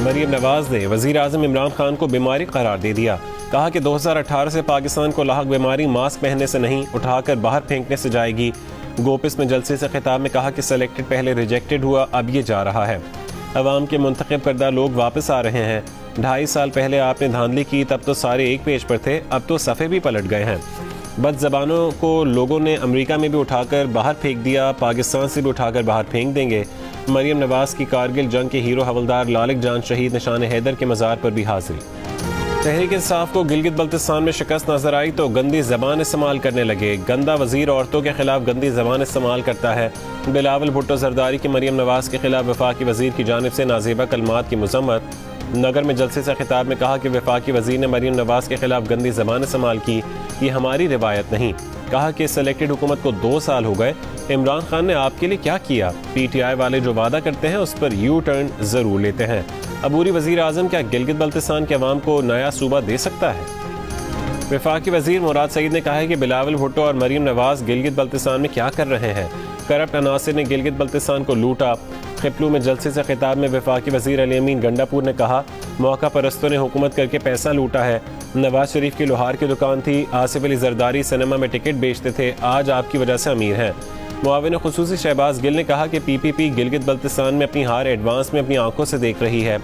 मरियम नवाज ने वज़ीर आज़म इमरान खान को बीमारी करार दे दिया। कहा कि 2018 से पाकिस्तान को लाहक बीमारी मास्क पहनने से नहीं, उठाकर बाहर फेंकने से जाएगी। गोपिस में जलसे से खिताब में कहा कि सेलेक्टेड पहले रिजेक्टेड हुआ, अब ये जा रहा है। अवाम के मुंतखब करदा लोग वापस आ रहे हैं। 2.5 साल पहले आपने धांधली की, तब तो सारे एक पेज पर थे, अब तो सफ़े भी पलट गए हैं। बद ज़बानों को लोगों ने अमेरिका में भी उठाकर बाहर फेंक दिया, पाकिस्तान से भी उठाकर बाहर फेंक देंगे। मरियम नवाज की कारगिल जंग के हीरो हवलदार लालिक जान शहीद निशान हैदर के मज़ार पर भी हाजिरी। तहरीक इंसाफ को गिलगित बल्तिस्तान में शिकस्त नजर आई तो गंदी जबान इस्तेमाल करने लगे। गंदा वजीर औरतों के खिलाफ गंदी जबान इस्तेमाल करता है। बिलावल भुट्टो जरदारी की मरियम नवाज के खिलाफ वफाकी वजीर की जानिब से नाजेबा कलमात की मजम्मत। नगर में जलसे से खिताब में कहा कि वफाकी वजीर ने मरियम नवाज के खिलाफ गंदी जबान इस्तेमाल की, ये हमारी रिवायत नहीं। कहा कि सेलेक्टेड हुकूमत को 2 साल हो गए, इमरान खान ने आपके लिए क्या किया? PTI वाले जो वादा करते हैं उस पर यू टर्न जरूर लेते हैं। अबूरी वजीर आजम क्या गिलगित बल्तिस्तान के अवाम को नया सूबा दे सकता है? वफाकी वजीर मुराद सईद ने कहा है कि बिलावल भुट्टो और मरियम नवाज गिलगित बल्तिस्तान में क्या कर रहे हैं? करप्ट अनासिर ने गिलगित बल्तिस्तान को लूटा। खिपलू में जलसे से खिताब में वफाकी वजीर अली अमीन गंडापुर ने कहा, मौका परस्तों ने हुकूमत करके पैसा लूटा है। नवाज शरीफ की लोहार की दुकान थी, आसिफ अली जरदारी सिनेमा में टिकट बेचते थे, आज आपकी वजह से अमीर हैं। मुआविन खुसूसी शहबाज गिल ने कहा कि PPP गिलगित बल्तिस्तान में अपनी हार एडवांस में अपनी आंखों से देख रही है।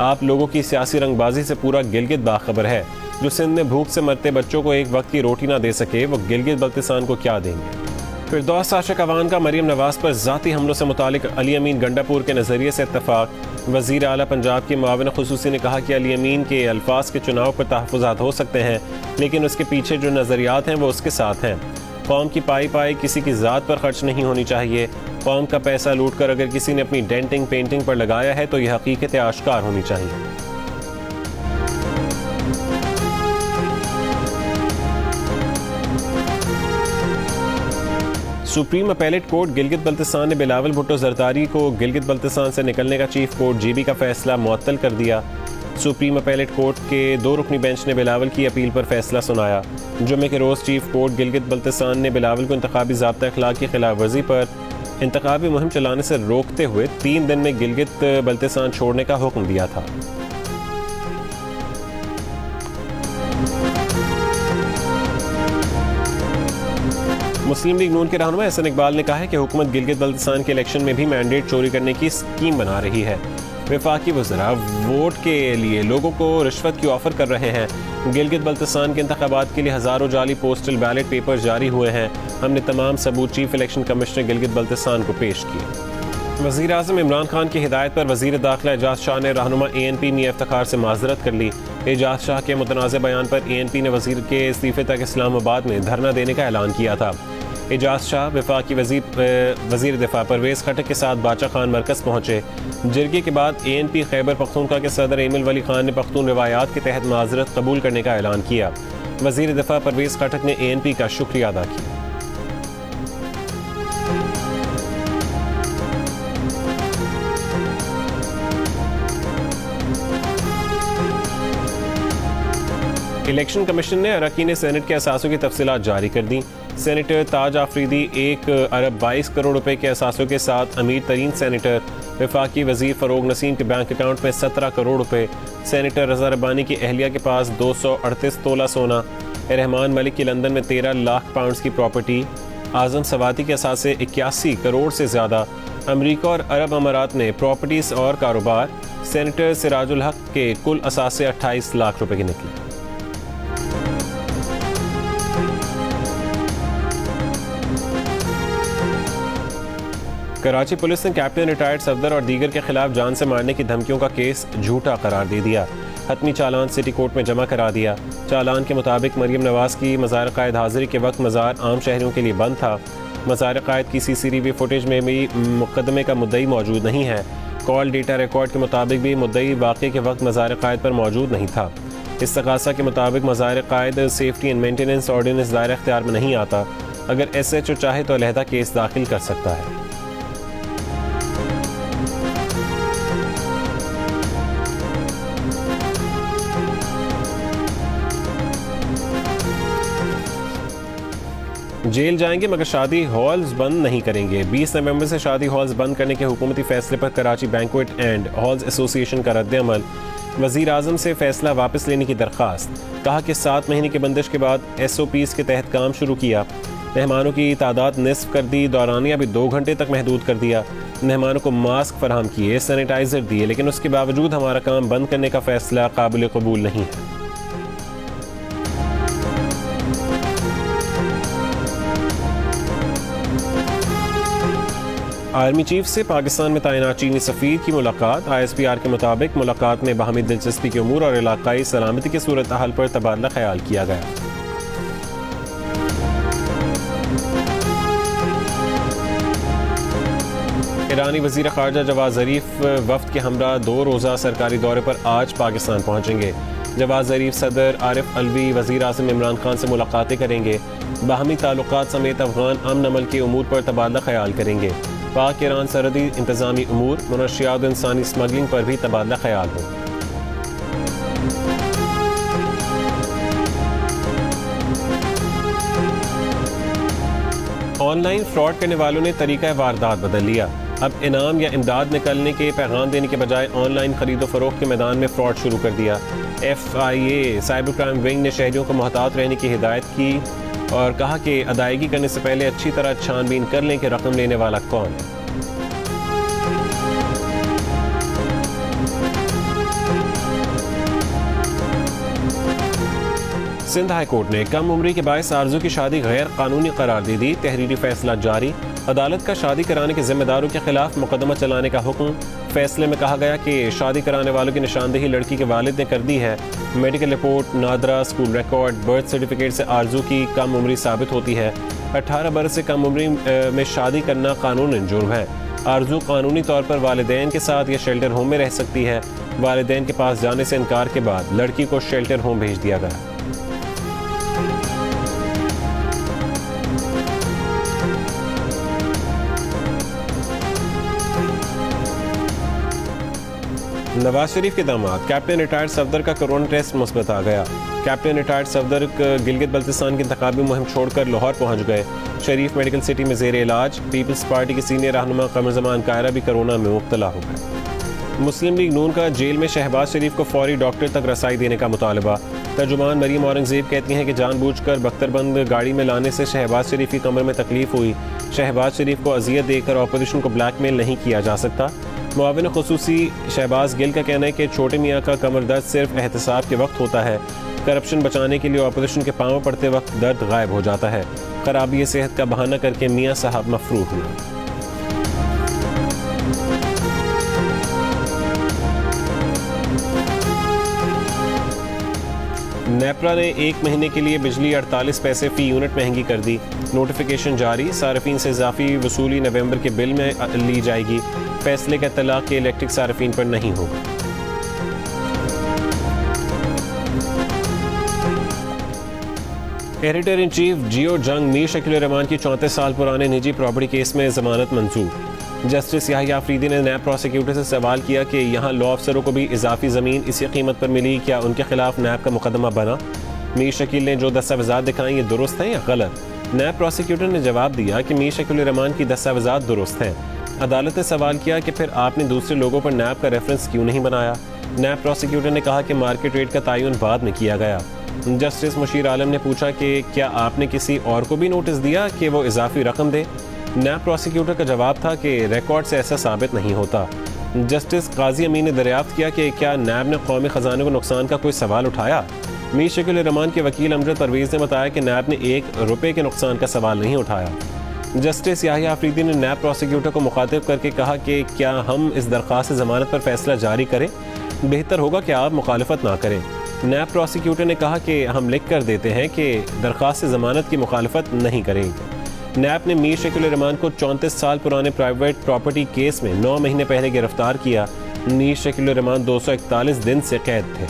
आप लोगों की सियासी रंगबाजी से पूरा गिलगित बाखबर है। जो सिंध में भूख से मरते बच्चों को एक वक्त की रोटी ना दे सके, वो गिलगित बल्तिस्तान को क्या देंगे? फिरदौस आशिक अवान का मरियम नवाज पर ज़ाती हमलों से मुतालिक अली अमीन गंडापुर के नज़रिए से इत्तफाक। वज़ीर आला पंजाब के मुआविन खुसूसी ने कहा कि अली अमीन के अल्फाज के चुनाव पर तहफ़्फ़ुज़ात हो सकते हैं, लेकिन उसके पीछे जो नज़रियात हैं वो उसके साथ हैं। कौम की पाई पाई किसी की ज़ात पर खर्च नहीं होनी चाहिए। कौम का पैसा लूट कर अगर किसी ने अपनी डेंटिंग पेंटिंग पर लगाया है तो यह हकीकत आश्कार होनी चाहिए। Supreme appellate court Gilgit Baltistan ने बिलावल भुट्टो जरदारी को गिलगित बल्तिस्तान से निकलने का चीफ कोर्ट GB का फैसला मुअत्तल कर दिया। सुप्रीम अपीलेट कोर्ट के 2 रुकनी बेंच ने बिलावल की अपील पर फैसला सुनाया। जुम्मे के रोज़ चीफ कोर्ट गिलगित बल्तिस्तान ने बिलावल को इंतखाबी ज़ाब्ता अखलाक की खिलाफ वर्जी पर इंतखाबी मुहिम चलाने से रोकते हुए 3 दिन में गिलगित बल्तिस्तान छोड़ने का हुक्म दिया था। मुस्लिम लीग नून के रहनुमा एहसन इकबाल ने कहा है कि हुकूमत गिलगित बल्तिस्तान के इलेक्शन में भी मैंडेट चोरी करने की स्कीम बना रही है। वफाकी वज़रा वोट के लिए लोगों को रिश्वत की ऑफर कर रहे हैं। गिलगित बल्तिस्तान के इंतखाबात के लिए हज़ारों जाली पोस्टल बैलेट पेपर जारी हुए हैं। हमने तमाम सबूत chief election commissioner Gilgit Baltistan को पेश किए। वज़ीर आज़म इमरान खान की हिदायत पर वज़ीर दाखिला एजाज शाह ने रहनुमा ANP मियां इफ्तिखार से माजरत कर ली। एजाज शाह के मुतनाज़ बयान पर ANP ने वज़ीर के इस्तीफ़े तक इस्लामाबाद में धरना देने का ऐलान किया था। एजाज शाह वफाकी वज़ीर दिफा परवेज़ खटक के साथ बाचा खान मरकज़ पहुँचे। जिरगे के बाद ANP खैबर पख्तूनख्वा के सदर एमिल वली खान ने पख्तून रिवायात के तहत माजरत कबूल करने का ऐलान किया। वज़ीर दिफा परवेज़ खटक ने ANP का शुक्रिया अदा किया। इलेक्शन कमीशन ने अरकान सेनेट के असासों की तफसीलात जारी कर दी। सेनेटर ताज आफरीदी 1 अरब 22 करोड़ रुपए के असासों के साथ अमीर तरीन सेनेटर। वफाकी वजीर फ़रोग नसीम के बैंक अकाउंट में 17 करोड़ रुपए। सेनेटर रज़ा रब्बानी की अहलिया के पास 238 तोला सोना। रहमान मलिक की लंदन में 13 लाख पाउंड की प्रॉपर्टी। आज़म सवाती के असासे 81 करोड़ से ज़्यादा। अमरीका और अरब अमारात में प्रॉपर्टीज़ और कारोबार। सेनेटर सिराजुल हक के कुल असासे 28 लाख रुपए के निकले। कराची पुलिस ने कैप्टन रिटायर्ड सफदर और दीगर के खिलाफ जान से मारने की धमकियों का केस झूठा करार दे दिया। हतमी चालान सिटी कोर्ट में जमा करा दिया। चालान के मुताबिक मरियम नवाज की मज़ार क़ायद हाज़िरी के वक्त मज़ार आम शहरियों के लिए बंद था। मज़ार क़ायद की CCTV फुटेज में भी मुकदमे का मुद्दई मौजूद नहीं है। कॉल डेटा रिकॉर्ड के मुताबिक भी मुद्दई वाक़े के वक्त मज़ार क़ायद पर मौजूद नहीं था। इस्तग़ासा के मुताबिक मज़ार क़ायद सेफ्टी एंड मेंटेनेंस ऑर्डिनेंस दायरा इख्तियार में नहीं आता। अगर SHO चाहे तो अलहदा केस दाखिल कर सकता है। जेल जाएंगे मगर शादी हॉल्स बंद नहीं करेंगे। 20 नवंबर से शादी हॉल्स बंद करने के हुकूमती फैसले पर Karachi banquet and halls association का रद्द-ए-अमल। वज़ीर आज़म से फैसला वापस लेने की दरख्वास्त। कहा कि 7 महीने की बंदिश के बाद SOPs के तहत काम शुरू किया। मेहमानों की तादाद निस्फ कर दी, दौरानिया भी 2 घंटे तक महदूद कर दिया। मेहमानों को मास्क फराहम किए, सैनिटाइजर दिए, लेकिन उसके बावजूद हमारा काम बंद करने का फैसला काबिल कबूल नहीं है। आर्मी चीफ से पाकिस्तान में तैनात चीनी सफ़ीर की मुलाकात। ISPR के मुताबिक मुलाकात में बाहमी दिलचस्पी के उमूर और इलाकाई सलामती की सूरत हाल पर तबादला ख्याल किया गया। ईरानी वज़ीर ख़ारजा जवाद ज़रीफ वफ़द के हमरा 2 रोज़ा सरकारी दौरे पर आज पाकिस्तान पहुँचेंगे। जवाद ज़रीफ सदर आरिफ अलवी, वज़ीर आज़म इमरान खान से मुलाकातें करेंगे। बाहमी ताल्लुकात समेत अफ़गान अमन अमल के उमूर पर तबादला ख्याल करेंगे। पाक ईरान सरहदी इंतज़ामी उमूर, मनशियात इंसानी स्मगलिंग पर भी तबादला ख्याल हो। ऑनलाइन फ्रॉड करने वालों ने तरीका वारदात बदल लिया। अब इनाम या इमदाद निकलने के पैगाम देने के बजाय ऑनलाइन खरीदो फरोख्त के मैदान में फ्रॉड शुरू कर दिया। FIA साइबर क्राइम विंग ने शहरियों को मोहतात रहने की हिदायत की और कहा कि अदायगी करने से पहले अच्छी तरह छानबीन कर लें कि रकम लेने वाला कौन है। सिंध हाई कोर्ट ने कम उम्री के बायस आरजू की शादी गैर कानूनी करार दे दी। तहरीरी फैसला जारी। अदालत का शादी कराने के जिम्मेदारों के खिलाफ मुकदमा चलाने का हुक्म। फैसले में कहा गया कि शादी कराने वालों की निशानदेही लड़की के वालिद ने कर दी है। Medical report, NADRA, school record, birth certificate से आरजू की कम उम्री साबित होती है। 18 बरस से कम उम्री में शादी करना कानूनन जुर्म है। आरजू कानूनी तौर पर वालिदैन के साथ या शेल्टर होम में रह सकती है। वालिदैन के पास जाने से इनकार के बाद लड़की को शेल्टर होम भेज दिया गया। नवाज शरीफ के दामाद कैप्टन रिटायर्ड सफदर का कोरोना टेस्ट मुस्बत आ गया। कैप्टन रिटायर्ड सफदर गिलगित बल्तिस्तान की इंतखाबी मुहिम छोड़कर लाहौर पहुंच गए। शरीफ मेडिकल सिटी में जेर इलाज। पीपल्स पार्टी के सीनियर रहनुमा कमर जमान कायरा भी कोरोना में मुब्तला हो गए। मुस्लिम लीग नून का जेल में शहबाज शरीफ को फौरी डॉक्टर तक रसाई देने का मुतालबा। तर्जुमान मरीम औरंगजेब कहती हैं कि जानबूझकर बख्तरबंद गाड़ी में लाने से शहबाज शरीफ की कमर में तकलीफ हुई। शहबाज शरीफ को अजियत देकर ऑपोजिशन को ब्लैकमेल नहीं किया जा सकता। मुआविन खुसूसी शहबाज गिल का कहना है कि छोटे मियाँ का कमर दर्द सिर्फ एहतसाब के वक्त होता है। करप्शन बचाने के लिए ऑपोजिशन के पांव पड़ते वक्त दर्द गायब हो जाता है। खराबी सेहत का बहाना करके मियाँ साहब मफरूर हुए। नेपरा ने 1 महीने के लिए बिजली 48 पैसे फी यूनिट महंगी कर दी। नोटिफिकेशन जारी। सार्फिन से इजाफी वसूली नवंबर के बिल में ली जाएगी। फैसले का इत्तलाक के इलेक्ट्रिक सार्फिन पर नहीं होगा। एडिटर इन चीफ जियो जंग मीर शकील रहमान की 34 साल पुराने निजी प्रॉपर्टी केस में जमानत मंजूर। जस्टिस याहिया अफरीदी ने नैब प्रोसिक्यूटर से सवाल किया कि यहाँ लॉ अफसरों को भी इजाफी ज़मीन इसी कीमत पर मिली, क्या उनके खिलाफ नैब का मुकदमा बना? मीर शकील ने जो दस्तावेज़ात दिखाएं ये दुरुस्त हैं या गलत? नैब प्रोसिक्यूटर ने जवाब दिया कि मीर शकील रहमान की दस्तावेज़ात दुरुस्त हैं। अदालत ने सवाल किया कि फिर आपने दूसरे लोगों पर नैब का रेफरेंस क्यों नहीं बनाया? नैब प्रोसिक्यूटर ने कहा कि मार्केट रेट का तयन बाद में किया गया। जस्टिस मुशीर आलम ने पूछा कि क्या आपने किसी और को भी नोटिस दिया कि वो इजाफी रकम दे? नैब प्रोसिक्यूटर का जवाब था कि रिकॉर्ड से ऐसा साबित नहीं होता। जस्टिस काजी अमीन ने दरियाफ्त किया कि क्या नैब ने कौमी खजाने को नुकसान का कोई सवाल उठाया? मीर शकील रहमान के वकील अमजद परवेज़ ने बताया कि नैब ने ₹1 के नुकसान का सवाल नहीं उठाया। जस्टिस याहिया अफरीदी ने नैब प्रोसिक्यूटर को मुखातिब करके कहा कि क्या हम इस दरख्वास्त ज़मानत पर फैसला जारी करें? बेहतर होगा कि आप मुखालफत ना करें। नैब प्रोसिक्यूटर ने कहा कि हम लिख कर देते हैं कि दरख्वास्त ज़मानत की मुखालफत नहीं करेंगे। नैब ने मीर शकील रहमान को 34 साल पुराने प्राइवेट प्रॉपर्टी केस में 9 महीने पहले गिरफ्तार किया। मीर शकील रहमान 241 दिन से कैद थे।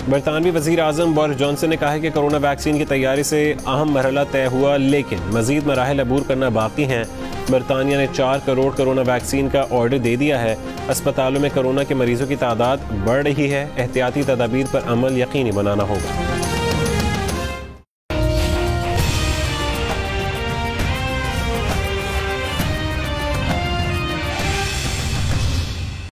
बरतानवी वज़ीर आज़म बोरिस जॉनसन ने कहा है कि कोरोना वैक्सीन की तैयारी से अहम मरहला तय हुआ, लेकिन मज़ीद मराहिल अबूर करना बाकी हैं। बरतानिया ने 4 करोड़ कोरोना वैक्सीन का ऑर्डर दे दिया है। अस्पतालों में कोरोना के मरीजों की तादाद बढ़ रही है। एहतियाती तदाबीर पर अमल यकीनी बनाना होगा।